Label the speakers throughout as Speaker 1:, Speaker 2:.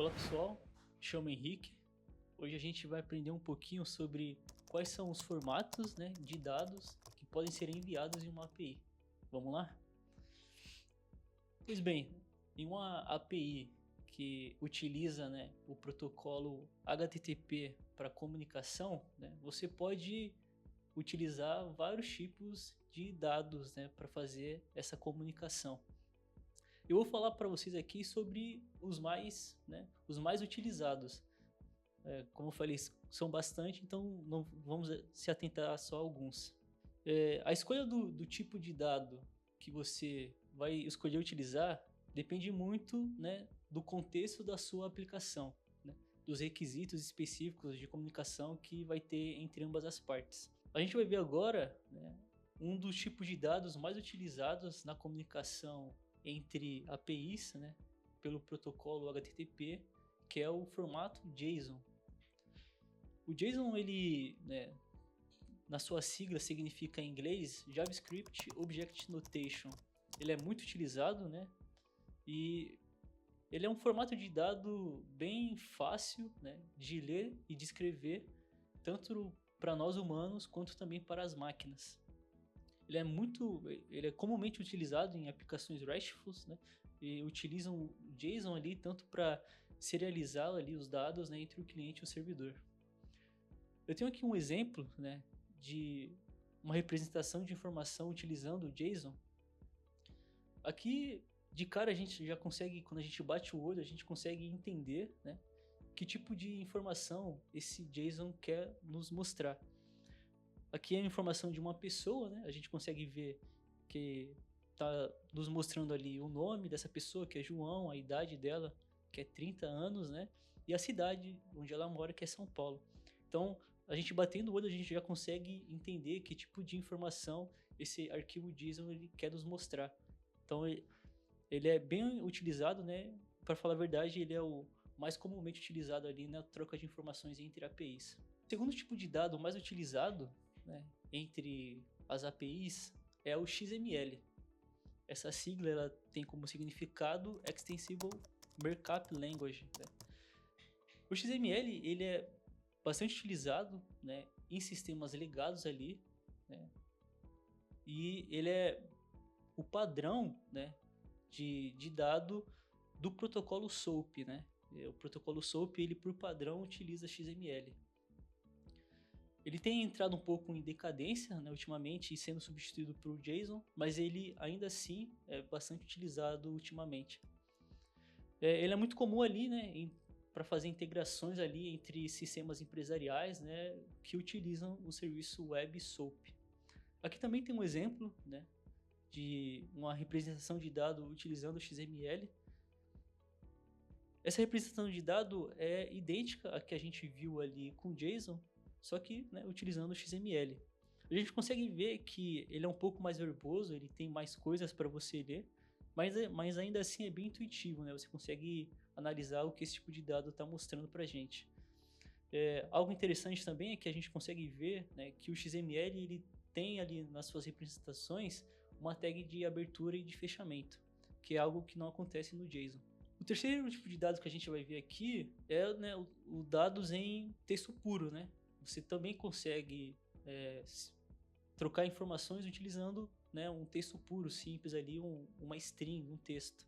Speaker 1: Olá pessoal, me chamo Henrique. Hoje a gente vai aprender um pouquinho sobre quais são os formatos, de dados que podem ser enviados em uma API. Vamos lá? Pois bem, em uma API que utiliza, o protocolo HTTP para comunicação, você pode utilizar vários tipos de dados, para fazer essa comunicação. Eu vou falar para vocês aqui sobre os mais utilizados. Como eu falei, são bastante, então não vamos se atentar só a alguns. A escolha do tipo de dado que você vai escolher utilizar depende muito, do contexto da sua aplicação, dos requisitos específicos de comunicação que vai ter entre ambas as partes. A gente vai ver agora, um dos tipos de dados mais utilizados na comunicação entre APIs, pelo protocolo HTTP, que é o formato JSON. O JSON, ele, na sua sigla, significa em inglês JavaScript Object Notation. Ele é muito utilizado, e ele é um formato de dado bem fácil, de ler e de escrever, tanto para nós humanos quanto também para as máquinas. Ele é comumente utilizado em aplicações RESTful, e utilizam o JSON ali tanto para serializar ali os dados, entre o cliente e o servidor. Eu tenho aqui um exemplo, de uma representação de informação utilizando o JSON. Aqui, de cara, a gente já consegue, quando a gente bate o olho, a gente consegue entender, que tipo de informação esse JSON quer nos mostrar. Aqui é a informação de uma pessoa, a gente consegue ver que está nos mostrando ali o nome dessa pessoa, que é João, a idade dela, que é 30 anos, e a cidade onde ela mora, que é São Paulo. Então, a gente batendo o olho, a gente já consegue entender que tipo de informação esse arquivo JSON ele quer nos mostrar. Então, ele é bem utilizado, para falar a verdade, ele é o mais comumente utilizado ali na troca de informações entre APIs. O segundo tipo de dado mais utilizado, entre as APIs é o XML. Essa sigla ela tem como significado Extensible Markup Language. O XML ele é bastante utilizado, em sistemas legados ali, e ele é o padrão, de dado do protocolo SOAP. O protocolo SOAP ele por padrão utiliza XML. Ele tem entrado um pouco em decadência, ultimamente, sendo substituído por JSON, mas ele ainda assim é bastante utilizado ultimamente. Ele é muito comum ali, para fazer integrações ali entre sistemas empresariais, que utilizam o serviço Web SOAP. Aqui também tem um exemplo, de uma representação de dado utilizando o XML. Essa representação de dado é idêntica à que a gente viu ali com JSON, só que utilizando o XML. A gente consegue ver que ele é um pouco mais verboso, ele tem mais coisas para você ler, mas ainda assim é bem intuitivo, você consegue analisar o que esse tipo de dado está mostrando para a gente. Algo interessante também é que a gente consegue ver, que o XML ele tem ali nas suas representações uma tag de abertura e de fechamento, que é algo que não acontece no JSON. O terceiro tipo de dados que a gente vai ver aqui é o dados em texto puro. Você também consegue trocar informações utilizando um texto puro, simples ali, uma string, um texto.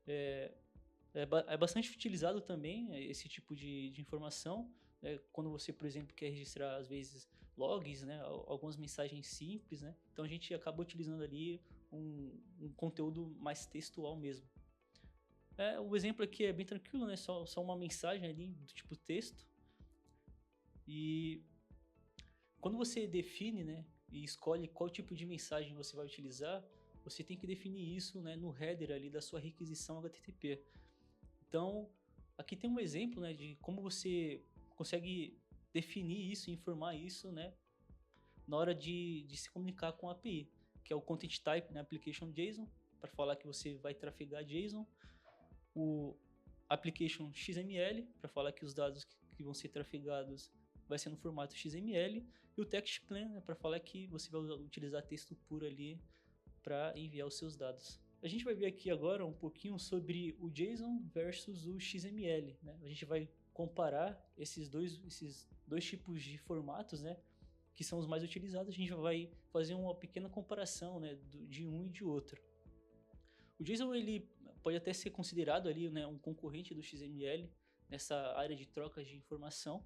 Speaker 1: É bastante utilizado também esse tipo de informação, quando você, por exemplo, quer registrar às vezes logs, algumas mensagens simples, então a gente acaba utilizando ali um conteúdo mais textual mesmo. O exemplo aqui é bem tranquilo, só uma mensagem ali do tipo texto. E quando você define, e escolhe qual tipo de mensagem você vai utilizar, você tem que definir isso, no header ali da sua requisição HTTP. Então, aqui tem um exemplo, de como você consegue definir isso, informar isso, na hora de se comunicar com a API, que é o Content Type, Application JSON, para falar que você vai trafegar JSON, o Application XML, para falar que os dados que vão ser trafegados vai ser no formato XML, e o Text Plain, para falar que você vai utilizar texto puro ali para enviar os seus dados. A gente vai ver aqui agora um pouquinho sobre o JSON versus o XML, né? A gente vai comparar esses dois tipos de formatos, né? Que são os mais utilizados. A gente vai fazer uma pequena comparação, né? De um e de outro. O JSON ele pode até ser considerado ali, né? Um concorrente do XML nessa área de troca de informação.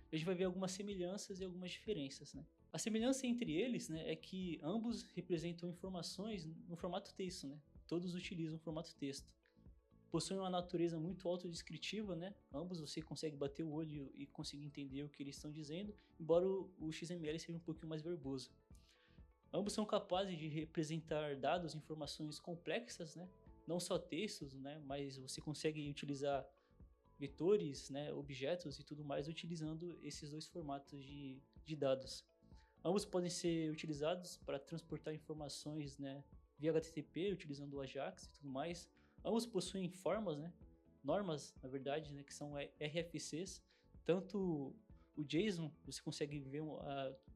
Speaker 1: A gente vai ver algumas semelhanças e algumas diferenças, né? A semelhança entre eles, né, é que ambos representam informações no formato texto, né? Todos utilizam o formato texto. Possuem uma natureza muito autodescritiva, né? Ambos você consegue bater o olho e conseguir entender o que eles estão dizendo, embora o XML seja um pouquinho mais verboso. Ambos são capazes de representar dados, informações complexas, né? Não só textos, né? Mas você consegue utilizar vetores, né? Objetos e tudo mais utilizando esses dois formatos de dados. Ambos podem ser utilizados para transportar informações, né, via HTTP, utilizando o AJAX e tudo mais. Ambos possuem formas, né, normas, na verdade, né, que são RFCs. Tanto o JSON, você consegue ver,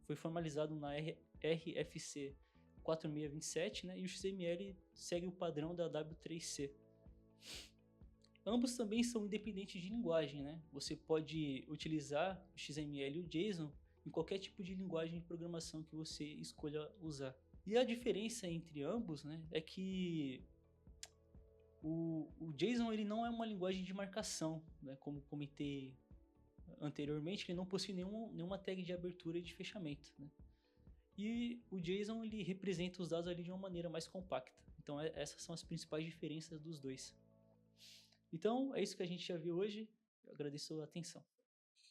Speaker 1: foi formalizado na RFC 4627, né, e o XML segue o padrão da W3C. Ambos também são independentes de linguagem, né? Você pode utilizar o XML e o JSON em qualquer tipo de linguagem de programação que você escolha usar. E a diferença entre ambos, né, é que o JSON ele não é uma linguagem de marcação, né, como comentei anteriormente, ele não possui nenhuma tag de abertura e de fechamento, né? E o JSON ele representa os dados ali de uma maneira mais compacta. Então essas são as principais diferenças dos dois. Então é isso que a gente já viu hoje. Eu agradeço a atenção.